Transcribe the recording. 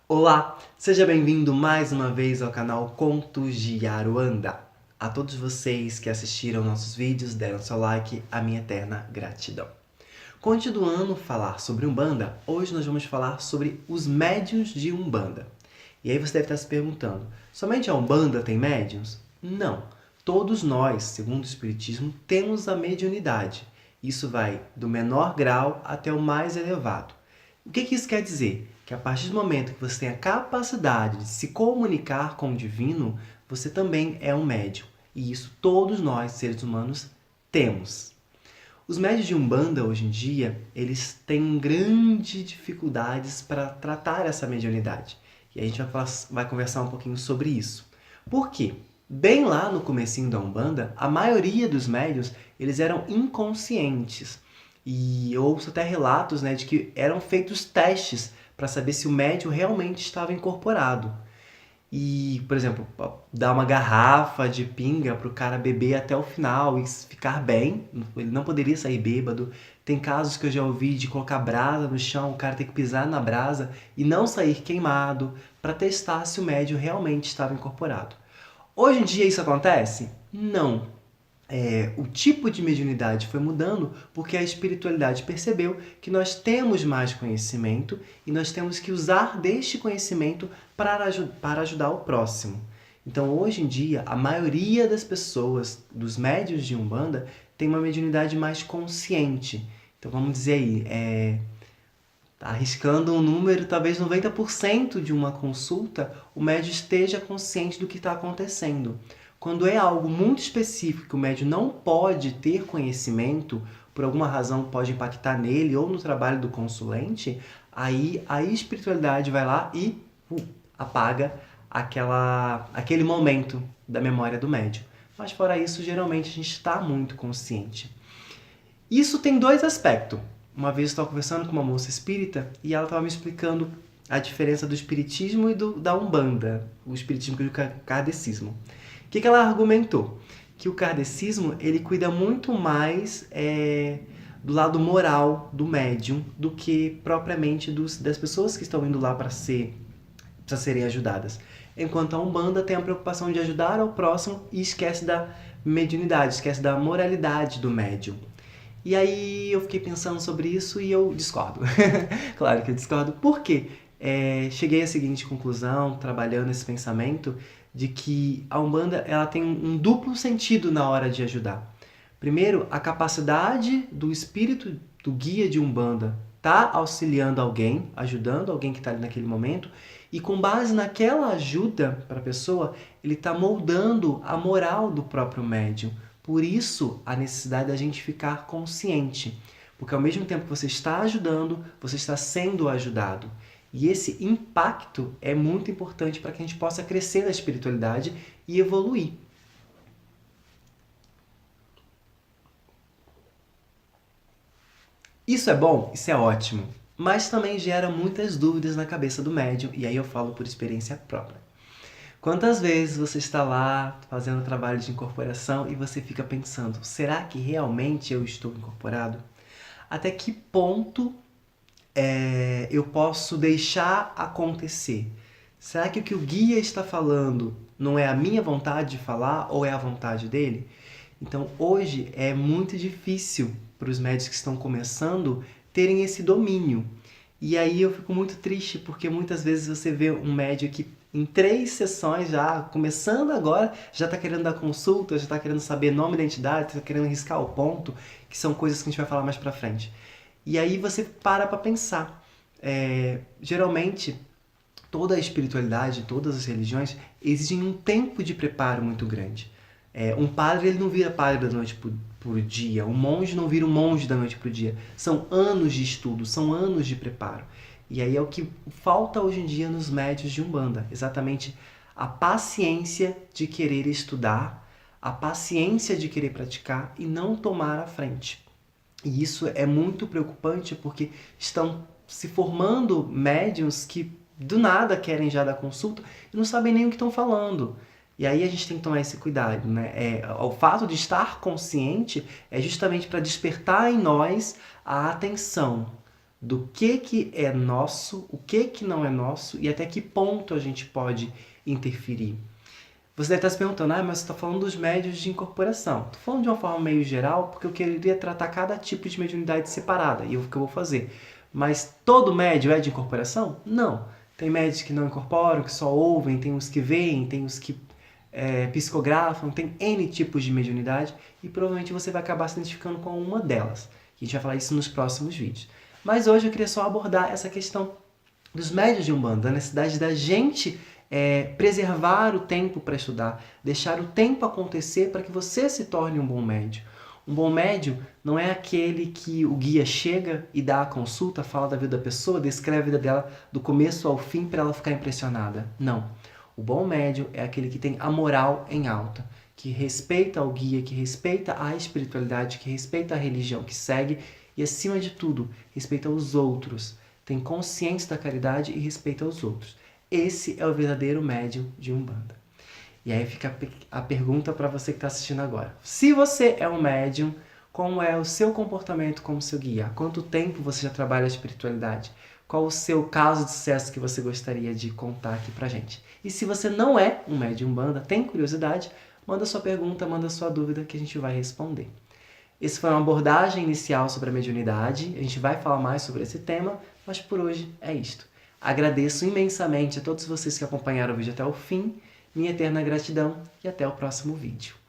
Olá, seja bem-vindo mais uma vez ao canal Contos de Aruanda. A todos vocês que assistiram nossos vídeos, deram seu like, a minha eterna gratidão. Continuando a falar sobre Umbanda, hoje nós vamos falar sobre os médiuns de Umbanda. E aí você deve estar se perguntando, somente a Umbanda tem médiuns? Não, todos nós, segundo o Espiritismo, temos a mediunidade. Isso vai do menor grau até o mais elevado. O que isso quer dizer? Que a partir do momento que você tem a capacidade de se comunicar com o divino, você também é um médium. E isso todos nós, seres humanos, temos. Os médiuns de Umbanda, hoje em dia, eles têm grandes dificuldades para tratar essa mediunidade. E a gente vai conversar um pouquinho sobre isso. Por quê? Bem lá no comecinho da Umbanda, a maioria dos médiuns, eles eram inconscientes. E eu ouço até relatos, de que eram feitos testes para saber se o médium realmente estava incorporado. E, por exemplo, dar uma garrafa de pinga para o cara beber até o final e ficar bem, ele não poderia sair bêbado. Tem casos que eu já ouvi de colocar brasa no chão, o cara ter que pisar na brasa e não sair queimado, para testar se o médium realmente estava incorporado. Hoje em dia isso acontece? Não. O tipo de mediunidade foi mudando porque a espiritualidade percebeu que nós temos mais conhecimento e nós temos que usar deste conhecimento para ajudar o próximo. Então, hoje em dia, a maioria das pessoas, dos médiuns de Umbanda, tem uma mediunidade mais consciente. Então, vamos dizer aí, arriscando um número, talvez 90% de uma consulta, o médium esteja consciente do que está acontecendo. Quando é algo muito específico que o médium não pode ter conhecimento, por alguma razão pode impactar nele ou no trabalho do consulente, aí a espiritualidade vai lá e apaga aquele momento da memória do médium. Mas fora isso, geralmente a gente está muito consciente. Isso tem dois aspectos. Uma vez eu estava conversando com uma moça espírita e ela estava me explicando a diferença do espiritismo e da Umbanda, o espiritismo e o kardecismo. O que ela argumentou? Que o kardecismo ele cuida muito mais do lado moral do médium do que propriamente das pessoas que estão indo lá para serem ajudadas. Enquanto a Umbanda tem a preocupação de ajudar ao próximo e esquece da mediunidade, esquece da moralidade do médium. E aí eu fiquei pensando sobre isso e eu discordo. Claro que eu discordo. Por quê? Cheguei à seguinte conclusão, trabalhando esse pensamento, de que a Umbanda ela tem um duplo sentido na hora de ajudar. Primeiro, a capacidade do espírito do guia de Umbanda tá auxiliando alguém, ajudando alguém que está ali naquele momento, e com base naquela ajuda para a pessoa, ele está moldando a moral do próprio médium. Por isso, a necessidade da gente ficar consciente. Porque ao mesmo tempo que você está ajudando, você está sendo ajudado. E esse impacto é muito importante para que a gente possa crescer na espiritualidade e evoluir. Isso é bom? Isso é ótimo. Mas também gera muitas dúvidas na cabeça do médium, e aí eu falo por experiência própria. Quantas vezes você está lá fazendo trabalho de incorporação e você fica pensando, será que realmente eu estou incorporado? Até que ponto eu posso deixar acontecer? Será que o que o guia está falando não é a minha vontade de falar ou é a vontade dele? Então hoje é muito difícil para os médicos que estão começando terem esse domínio. E aí eu fico muito triste porque muitas vezes você vê um médico que em 3 sessões já, começando agora, já está querendo dar consulta, já está querendo saber nome e identidade, está querendo riscar o ponto, que são coisas que a gente vai falar mais pra frente. E aí você para pensar. Geralmente, toda a espiritualidade, todas as religiões, exigem um tempo de preparo muito grande. Um padre ele não vira padre da noite por dia, um monge não vira um monge da noite pro dia. São anos de estudo, são anos de preparo. E aí é o que falta hoje em dia nos médiuns de Umbanda, exatamente a paciência de querer estudar, a paciência de querer praticar e não tomar a frente. E isso é muito preocupante porque estão se formando médiuns que do nada querem já dar consulta e não sabem nem o que estão falando. E aí a gente tem que tomar esse cuidado, né? O fato de estar consciente é justamente para despertar em nós a atenção do que é nosso, o que não é nosso e até que ponto a gente pode interferir. Você deve estar se perguntando, mas você está falando dos médios de incorporação. Estou falando de uma forma meio geral, porque eu queria tratar cada tipo de mediunidade separada, e é o que eu vou fazer. Mas todo médio é de incorporação? Não. Tem médios que não incorporam, que só ouvem, tem os que veem, tem os que psicografam, tem N tipos de mediunidade, e provavelmente você vai acabar se identificando com uma delas. A gente vai falar isso nos próximos vídeos. Mas hoje eu queria só abordar essa questão dos médios de Umbanda, da necessidade da gente preservar o tempo para estudar, deixar o tempo acontecer para que você se torne um bom médio. Um bom médio não é aquele que o guia chega e dá a consulta, fala da vida da pessoa, descreve a vida dela do começo ao fim para ela ficar impressionada. Não. O bom médio é aquele que tem a moral em alta, que respeita o guia, que respeita a espiritualidade, que respeita a religião que segue e, acima de tudo, respeita os outros. Tem consciência da caridade e respeita os outros. Esse é o verdadeiro médium de Umbanda. E aí fica a pergunta para você que está assistindo agora. Se você é um médium, como é o seu comportamento como seu guia? Há quanto tempo você já trabalha a espiritualidade? Qual o seu caso de sucesso que você gostaria de contar aqui pra gente? E se você não é um médium Umbanda, tem curiosidade, manda sua pergunta, manda sua dúvida que a gente vai responder. Essa foi uma abordagem inicial sobre a mediunidade. A gente vai falar mais sobre esse tema, mas por hoje é isto. Agradeço imensamente a todos vocês que acompanharam o vídeo até o fim. Minha eterna gratidão e até o próximo vídeo.